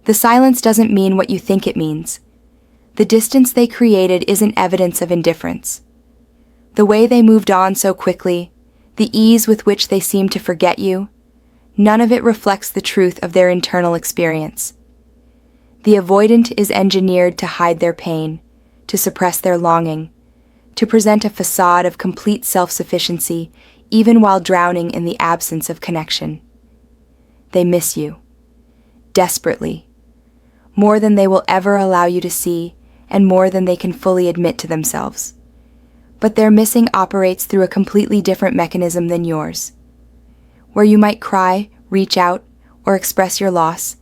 The silence doesn't mean what you think it means. The distance they created isn't evidence of indifference. The way they moved on so quickly, the ease with which they seemed to forget you, none of it reflects the truth of their internal experience. The avoidant is engineered to hide their pain, to suppress their longing, to present a facade of complete self-sufficiency, even while drowning in the absence of connection. They miss you, desperately, more than they will ever allow you to see, and more than they can fully admit to themselves. But their missing operates through a completely different mechanism than yours. Where you might cry, reach out, or express your loss,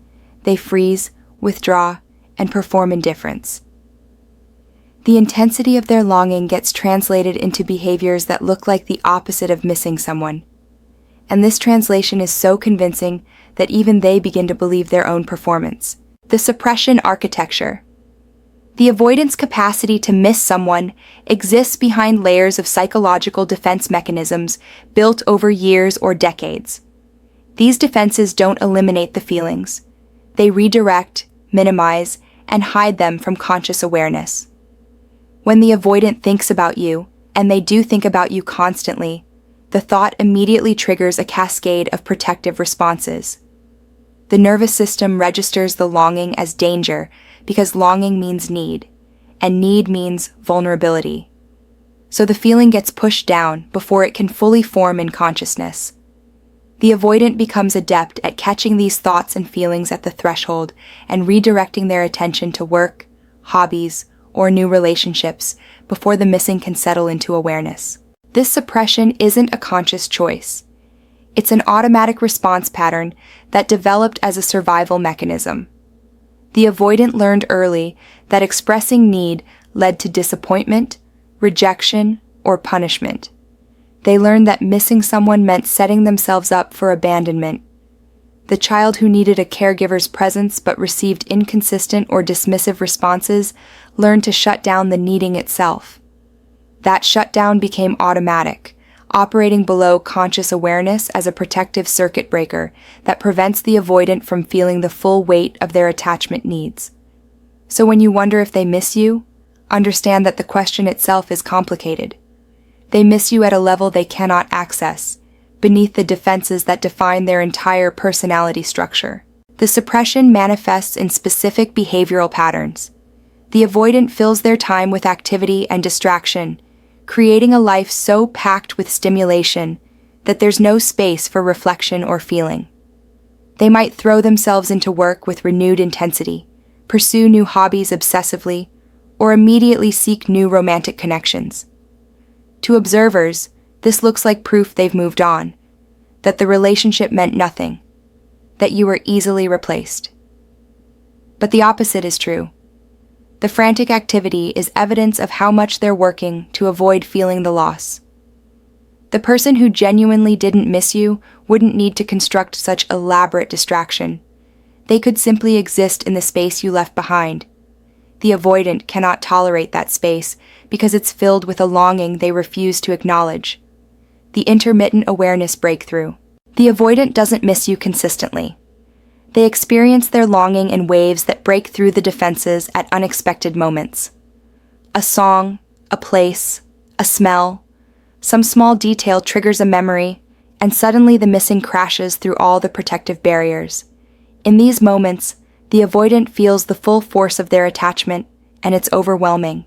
they freeze, withdraw, and perform indifference. The intensity of their longing gets translated into behaviors that look like the opposite of missing someone. And this translation is so convincing that even they begin to believe their own performance. The suppression architecture. The avoidant's capacity to miss someone exists behind layers of psychological defense mechanisms built over years or decades. These defenses don't eliminate the feelings. They redirect, minimize, and hide them from conscious awareness. When the avoidant thinks about you, and they do think about you constantly, the thought immediately triggers a cascade of protective responses. The nervous system registers the longing as danger because longing means need, and need means vulnerability. So the feeling gets pushed down before it can fully form in consciousness. The avoidant becomes adept at catching these thoughts and feelings at the threshold and redirecting their attention to work, hobbies, or new relationships before the missing can settle into awareness. This suppression isn't a conscious choice. It's an automatic response pattern that developed as a survival mechanism. The avoidant learned early that expressing need led to disappointment, rejection, or punishment. They learned that missing someone meant setting themselves up for abandonment. The child who needed a caregiver's presence but received inconsistent or dismissive responses learned to shut down the needing itself. That shutdown became automatic, operating below conscious awareness as a protective circuit breaker that prevents the avoidant from feeling the full weight of their attachment needs. So when you wonder if they miss you, understand that the question itself is complicated. They miss you at a level they cannot access, beneath the defenses that define their entire personality structure. The suppression manifests in specific behavioral patterns. The avoidant fills their time with activity and distraction, creating a life so packed with stimulation that there's no space for reflection or feeling. They might throw themselves into work with renewed intensity, pursue new hobbies obsessively, or immediately seek new romantic connections. To observers, this looks like proof they've moved on, that the relationship meant nothing, that you were easily replaced. But the opposite is true. The frantic activity is evidence of how much they're working to avoid feeling the loss. The person who genuinely didn't miss you wouldn't need to construct such elaborate distraction. They could simply exist in the space you left behind. The avoidant cannot tolerate that space because it's filled with a longing they refuse to acknowledge. The intermittent awareness breakthrough. The avoidant doesn't miss you consistently. They experience their longing in waves that break through the defenses at unexpected moments. A song, a place, a smell, some small detail triggers a memory, and suddenly the missing crashes through all the protective barriers. In these moments, the avoidant feels the full force of their attachment, and it's overwhelming.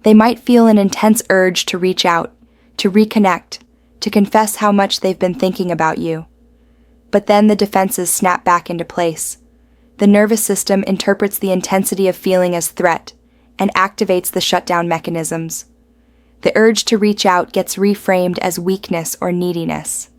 They might feel an intense urge to reach out, to reconnect, to confess how much they've been thinking about you. But then the defenses snap back into place. The nervous system interprets the intensity of feeling as threat and activates the shutdown mechanisms. The urge to reach out gets reframed as weakness or neediness.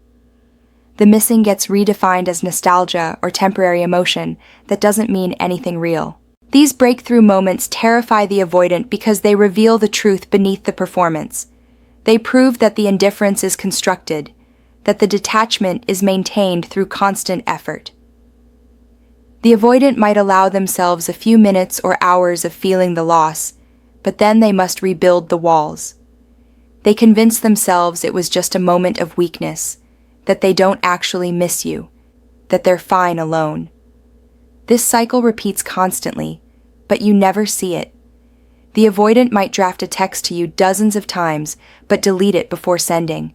The missing gets redefined as nostalgia or temporary emotion that doesn't mean anything real. These breakthrough moments terrify the avoidant because they reveal the truth beneath the performance. They prove that the indifference is constructed, that the detachment is maintained through constant effort. The avoidant might allow themselves a few minutes or hours of feeling the loss, but then they must rebuild the walls. They convince themselves it was just a moment of weakness, that they don't actually miss you, that they're fine alone. This cycle repeats constantly, but you never see it. The avoidant might draft a text to you dozens of times, but delete it before sending.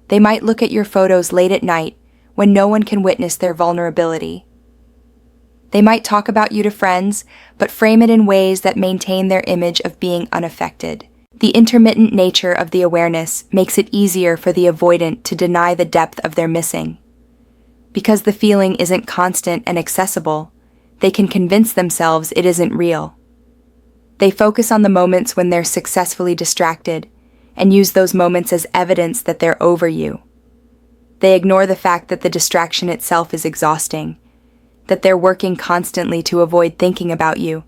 They might look at your photos late at night when no one can witness their vulnerability. They might talk about you to friends, but frame it in ways that maintain their image of being unaffected. The intermittent nature of the awareness makes it easier for the avoidant to deny the depth of their missing. Because the feeling isn't constant and accessible, they can convince themselves it isn't real. They focus on the moments when they're successfully distracted and use those moments as evidence that they're over you. They ignore the fact that the distraction itself is exhausting, that they're working constantly to avoid thinking about you,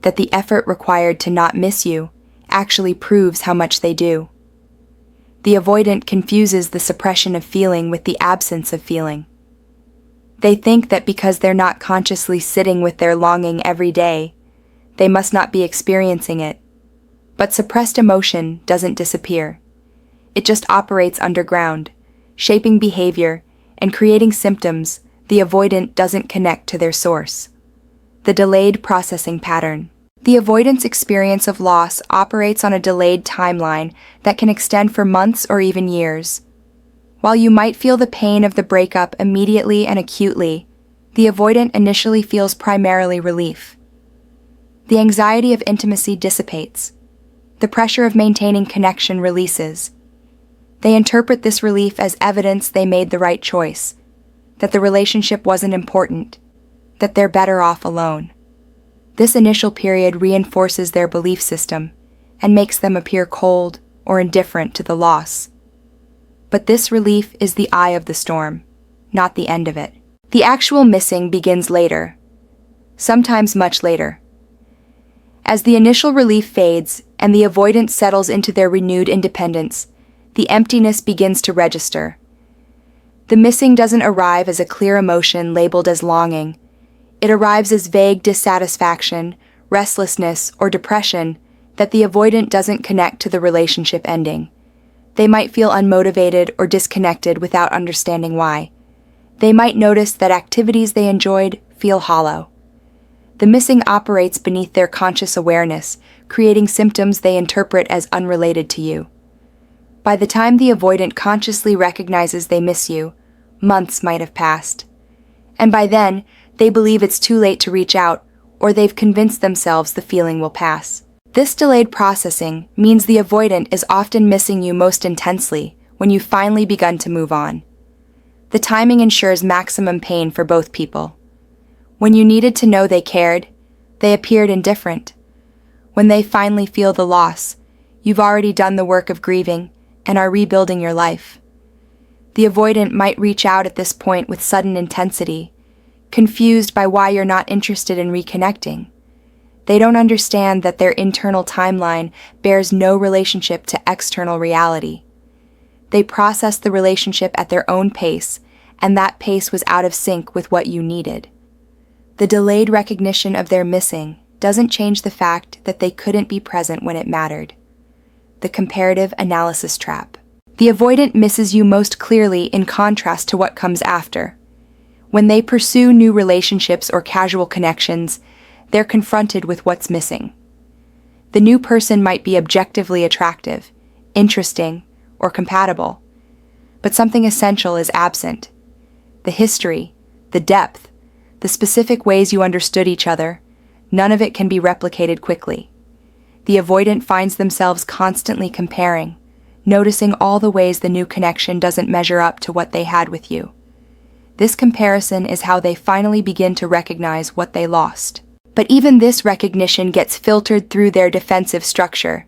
that the effort required to not miss you actually proves how much they do. The avoidant confuses the suppression of feeling with the absence of feeling. They think that because they're not consciously sitting with their longing every day, they must not be experiencing it. But suppressed emotion doesn't disappear. It just operates underground, shaping behavior and creating symptoms the avoidant doesn't connect to their source. The delayed processing pattern. The avoidant's experience of loss operates on a delayed timeline that can extend for months or even years. While you might feel the pain of the breakup immediately and acutely, the avoidant initially feels primarily relief. The anxiety of intimacy dissipates. The pressure of maintaining connection releases. They interpret this relief as evidence they made the right choice, that the relationship wasn't important, that they're better off alone. This initial period reinforces their belief system and makes them appear cold or indifferent to the loss. But this relief is the eye of the storm, not the end of it. The actual missing begins later, sometimes much later. As the initial relief fades and the avoidant settles into their renewed independence, the emptiness begins to register. The missing doesn't arrive as a clear emotion labeled as longing. It arrives as vague dissatisfaction, restlessness, or depression that the avoidant doesn't connect to the relationship ending. They might feel unmotivated or disconnected without understanding why. They might notice that activities they enjoyed feel hollow. The missing operates beneath their conscious awareness, creating symptoms they interpret as unrelated to you. By the time the avoidant consciously recognizes they miss you, months might have passed. And by then, they believe it's too late to reach out, or they've convinced themselves the feeling will pass. This delayed processing means the avoidant is often missing you most intensely when you've finally begun to move on. The timing ensures maximum pain for both people. When you needed to know they cared, they appeared indifferent. When they finally feel the loss, you've already done the work of grieving and are rebuilding your life. The avoidant might reach out at this point with sudden intensity, confused by why you're not interested in reconnecting. They don't understand that their internal timeline bears no relationship to external reality. They process the relationship at their own pace, and that pace was out of sync with what you needed. The delayed recognition of their missing doesn't change the fact that they couldn't be present when it mattered. The comparative analysis trap. The avoidant misses you most clearly in contrast to what comes after. When they pursue new relationships or casual connections, they're confronted with what's missing. The new person might be objectively attractive, interesting, or compatible, but something essential is absent. The history, the depth, the specific ways you understood each other, none of it can be replicated quickly. The avoidant finds themselves constantly comparing, noticing all the ways the new connection doesn't measure up to what they had with you. This comparison is how they finally begin to recognize what they lost. But even this recognition gets filtered through their defensive structure.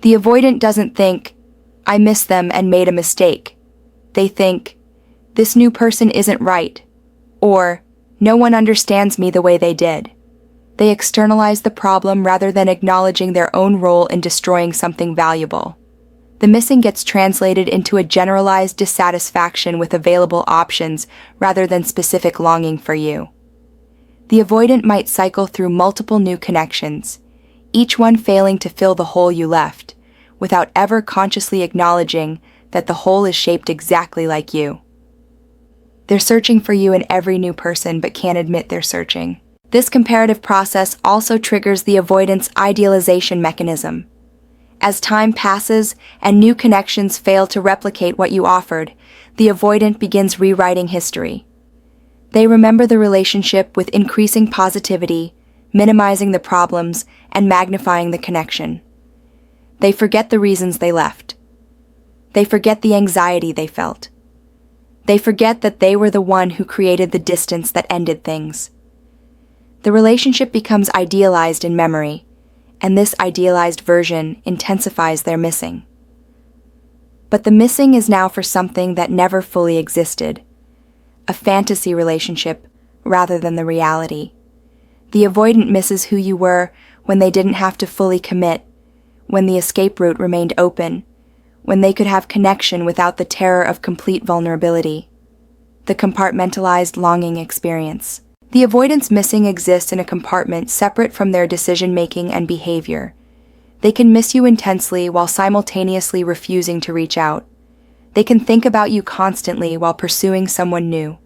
The avoidant doesn't think, "I miss them and made a mistake." They think, "This new person isn't right," or "No one understands me the way they did." They externalize the problem rather than acknowledging their own role in destroying something valuable. The missing gets translated into a generalized dissatisfaction with available options rather than specific longing for you. The avoidant might cycle through multiple new connections, each one failing to fill the hole you left, without ever consciously acknowledging that the hole is shaped exactly like you. They're searching for you in every new person but can't admit they're searching. This comparative process also triggers the avoidance idealization mechanism. As time passes and new connections fail to replicate what you offered, the avoidant begins rewriting history. They remember the relationship with increasing positivity, minimizing the problems, and magnifying the connection. They forget the reasons they left. They forget the anxiety they felt. They forget that they were the one who created the distance that ended things. The relationship becomes idealized in memory, and this idealized version intensifies their missing. But the missing is now for something that never fully existed, a fantasy relationship rather than the reality. The avoidant misses who you were when they didn't have to fully commit, when the escape route remained open, when they could have connection without the terror of complete vulnerability. The compartmentalized longing experience. The avoidance missing exists in a compartment separate from their decision-making and behavior. They can miss you intensely while simultaneously refusing to reach out. They can think about you constantly while pursuing someone new.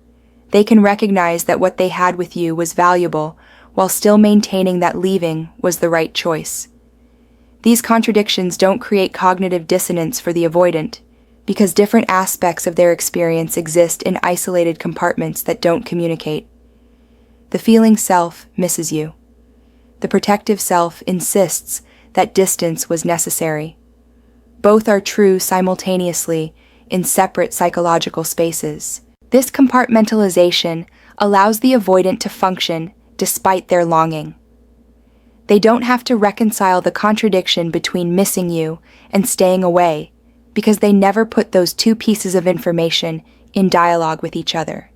They can recognize that what they had with you was valuable while still maintaining that leaving was the right choice. These contradictions don't create cognitive dissonance for the avoidant, because different aspects of their experience exist in isolated compartments that don't communicate. The feeling self misses you. The protective self insists that distance was necessary. Both are true simultaneously in separate psychological spaces. This compartmentalization allows the avoidant to function despite their longing. They don't have to reconcile the contradiction between missing you and staying away, because they never put those two pieces of information in dialogue with each other.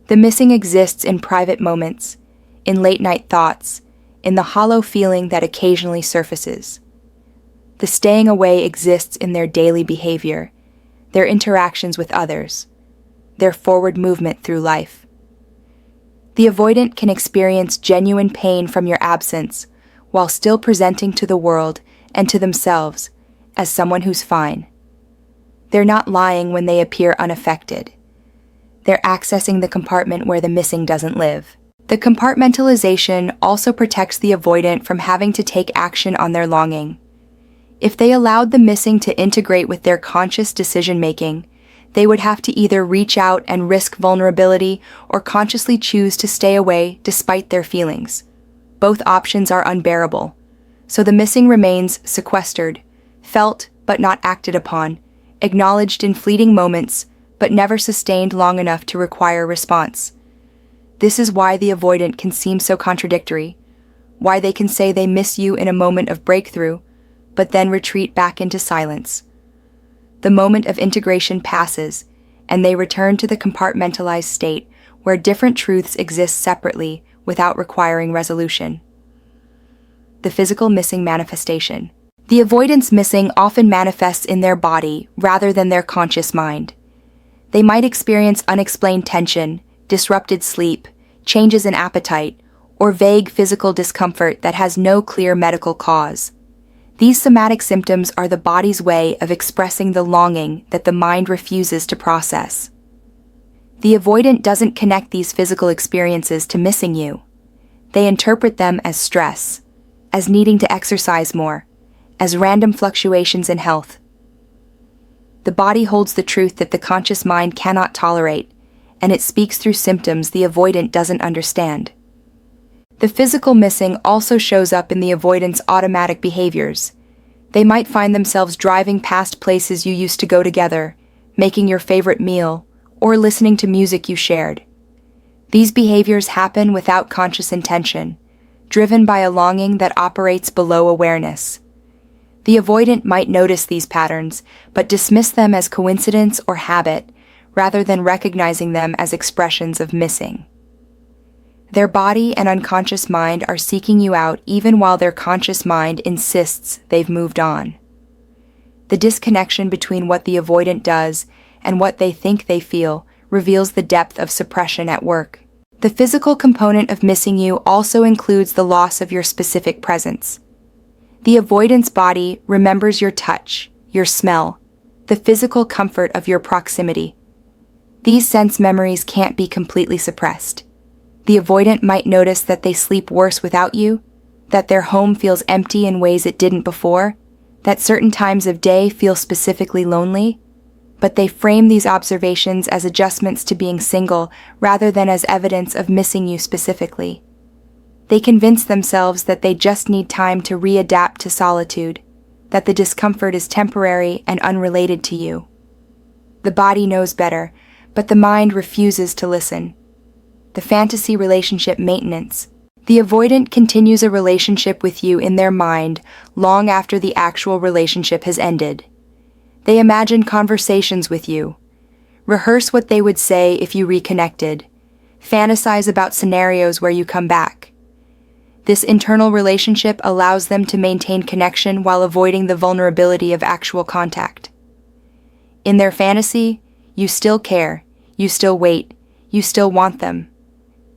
The missing exists in private moments, in late-night thoughts, in the hollow feeling that occasionally surfaces. The staying away exists in their daily behavior, their interactions with others, their forward movement through life. The avoidant can experience genuine pain from your absence while still presenting to the world and to themselves as someone who's fine. They're not lying when they appear unaffected. They're accessing the compartment where the missing doesn't live. The compartmentalization also protects the avoidant from having to take action on their longing. If they allowed the missing to integrate with their conscious decision-making, they would have to either reach out and risk vulnerability or consciously choose to stay away despite their feelings. Both options are unbearable, so the missing remains sequestered, felt but not acted upon, acknowledged in fleeting moments, but never sustained long enough to require response. This is why the avoidant can seem so contradictory, why they can say they miss you in a moment of breakthrough, but then retreat back into silence. The moment of integration passes, and they return to the compartmentalized state where different truths exist separately without requiring resolution. The physical missing manifestation. The avoidance missing often manifests in their body rather than their conscious mind. They might experience unexplained tension, disrupted sleep, changes in appetite, or vague physical discomfort that has no clear medical cause. These somatic symptoms are the body's way of expressing the longing that the mind refuses to process. The avoidant doesn't connect these physical experiences to missing you. They interpret them as stress, as needing to exercise more, as random fluctuations in health. The body holds the truth that the conscious mind cannot tolerate, and it speaks through symptoms the avoidant doesn't understand. The physical missing also shows up in the avoidant's automatic behaviors. They might find themselves driving past places you used to go together, making your favorite meal, or listening to music you shared. These behaviors happen without conscious intention, driven by a longing that operates below awareness. The avoidant might notice these patterns, but dismiss them as coincidence or habit, rather than recognizing them as expressions of missing. Their body and unconscious mind are seeking you out even while their conscious mind insists they've moved on. The disconnection between what the avoidant does and what they think they feel reveals the depth of suppression at work. The physical component of missing you also includes the loss of your specific presence. The avoidance body remembers your touch, your smell, the physical comfort of your proximity. These sense memories can't be completely suppressed. The avoidant might notice that they sleep worse without you, that their home feels empty in ways it didn't before, that certain times of day feel specifically lonely, but they frame these observations as adjustments to being single rather than as evidence of missing you specifically. They convince themselves that they just need time to readapt to solitude, that the discomfort is temporary and unrelated to you. The body knows better, but the mind refuses to listen. The fantasy relationship maintenance. The avoidant continues a relationship with you in their mind long after the actual relationship has ended. They imagine conversations with you, rehearse what they would say if you reconnected, fantasize about scenarios where you come back. This internal relationship allows them to maintain connection while avoiding the vulnerability of actual contact. In their fantasy, you still care, you still wait, you still want them.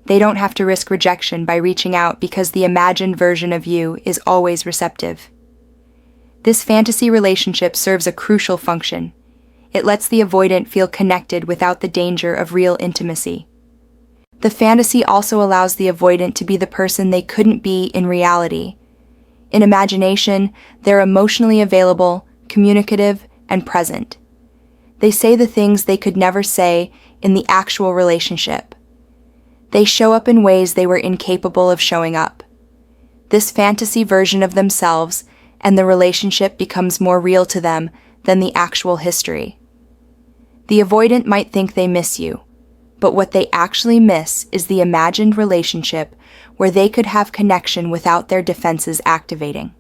They don't have to risk rejection by reaching out because the imagined version of you is always receptive. This fantasy relationship serves a crucial function. It lets the avoidant feel connected without the danger of real intimacy. The fantasy also allows the avoidant to be the person they couldn't be in reality. In imagination, they're emotionally available, communicative, and present. They say the things they could never say in the actual relationship. They show up in ways they were incapable of showing up. This fantasy version of themselves and the relationship becomes more real to them than the actual history. The avoidant might think they miss you, but what they actually miss is the imagined relationship where they could have connection without their defenses activating.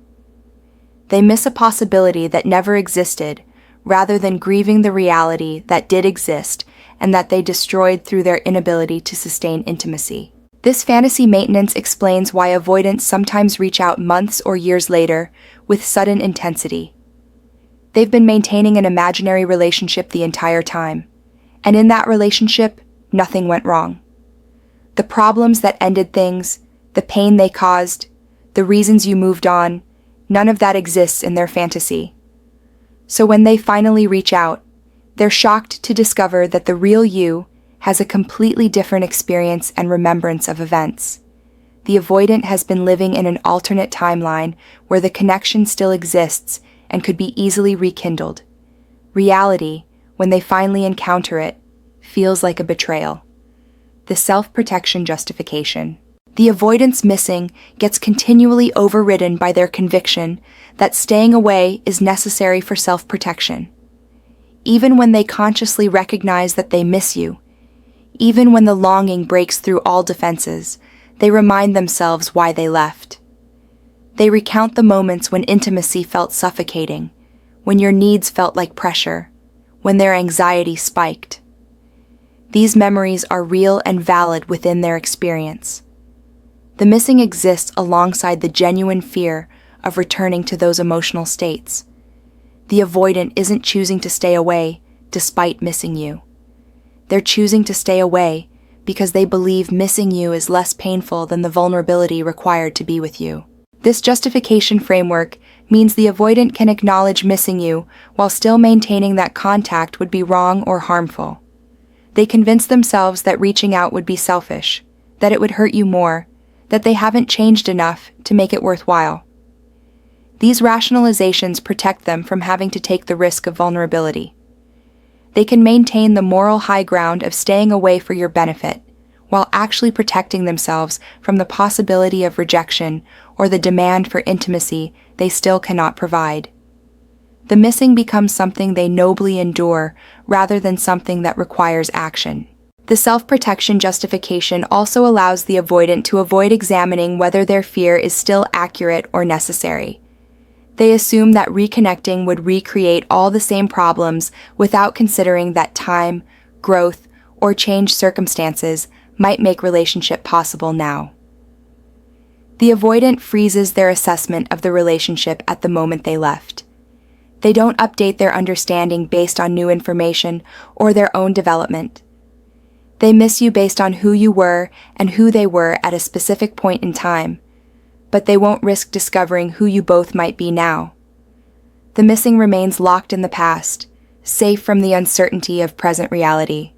They miss a possibility that never existed, rather than grieving the reality that did exist and that they destroyed through their inability to sustain intimacy. This fantasy maintenance explains why avoidants sometimes reach out months or years later with sudden intensity. They've been maintaining an imaginary relationship the entire time, and in that relationship, nothing went wrong. The problems that ended things, the pain they caused, the reasons you moved on, none of that exists in their fantasy. So when they finally reach out, they're shocked to discover that the real you has a completely different experience and remembrance of events. The avoidant has been living in an alternate timeline where the connection still exists and could be easily rekindled. Reality, when they finally encounter it, feels like a betrayal. The self-protection justification. The avoidance missing gets continually overridden by their conviction that staying away is necessary for self-protection. Even when they consciously recognize that they miss you, even when the longing breaks through all defenses, they remind themselves why they left. They recount the moments when intimacy felt suffocating, when your needs felt like pressure, when their anxiety spiked. These memories are real and valid within their experience. The missing exists alongside the genuine fear of returning to those emotional states. The avoidant isn't choosing to stay away despite missing you. They're choosing to stay away because they believe missing you is less painful than the vulnerability required to be with you. This justification framework means the avoidant can acknowledge missing you while still maintaining that contact would be wrong or harmful. They convince themselves that reaching out would be selfish, that it would hurt you more, that they haven't changed enough to make it worthwhile. These rationalizations protect them from having to take the risk of vulnerability. They can maintain the moral high ground of staying away for your benefit, while actually protecting themselves from the possibility of rejection or the demand for intimacy they still cannot provide. The missing becomes something they nobly endure rather than something that requires action. The self-protection justification also allows the avoidant to avoid examining whether their fear is still accurate or necessary. They assume that reconnecting would recreate all the same problems without considering that time, growth, or changed circumstances might make relationship possible now. The avoidant freezes their assessment of the relationship at the moment they left. They don't update their understanding based on new information or their own development. They miss you based on who you were and who they were at a specific point in time, but they won't risk discovering who you both might be now. The missing remains locked in the past, safe from the uncertainty of present reality.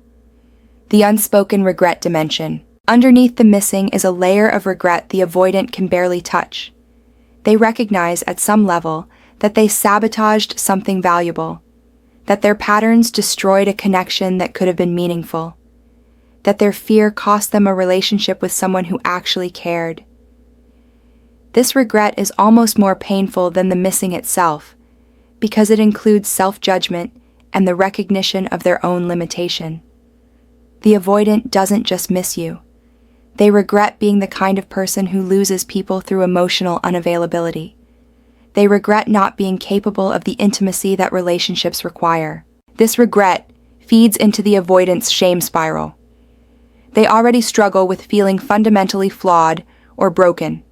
The unspoken regret dimension. Underneath the missing is a layer of regret the avoidant can barely touch. They recognize at some level that they sabotaged something valuable, that their patterns destroyed a connection that could have been meaningful, that their fear cost them a relationship with someone who actually cared. This regret is almost more painful than the missing itself, because it includes self-judgment and the recognition of their own limitation. The avoidant doesn't just miss you. They regret being the kind of person who loses people through emotional unavailability. They regret not being capable of the intimacy that relationships require. This regret feeds into the avoidant's shame spiral. They already struggle with feeling fundamentally flawed or broken.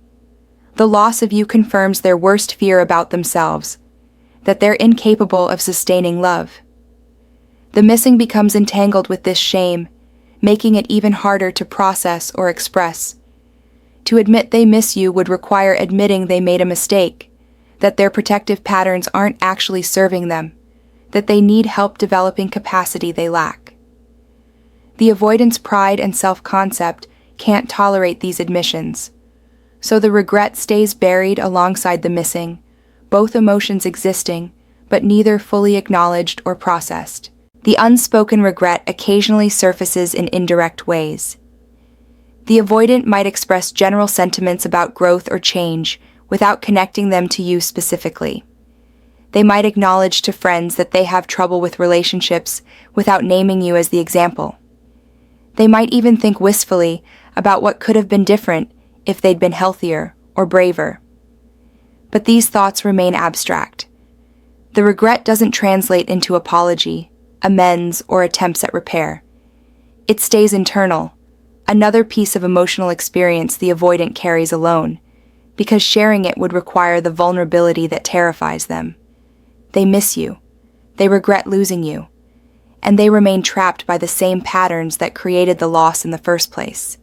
The loss of you confirms their worst fear about themselves, that they're incapable of sustaining love. The missing becomes entangled with this shame, making it even harder to process or express. To admit they miss you would require admitting they made a mistake, that their protective patterns aren't actually serving them, that they need help developing capacity they lack. The avoidant's pride and self-concept can't tolerate these admissions, so the regret stays buried alongside the missing, both emotions existing, but neither fully acknowledged or processed. The unspoken regret occasionally surfaces in indirect ways. The avoidant might express general sentiments about growth or change without connecting them to you specifically. They might acknowledge to friends that they have trouble with relationships without naming you as the example. They might even think wistfully about what could have been different if they'd been healthier or braver. But these thoughts remain abstract. The regret doesn't translate into apology, amends, or attempts at repair. It stays internal, another piece of emotional experience the avoidant carries alone, because sharing it would require the vulnerability that terrifies them. They miss you, they regret losing you, and they remain trapped by the same patterns that created the loss in the first place.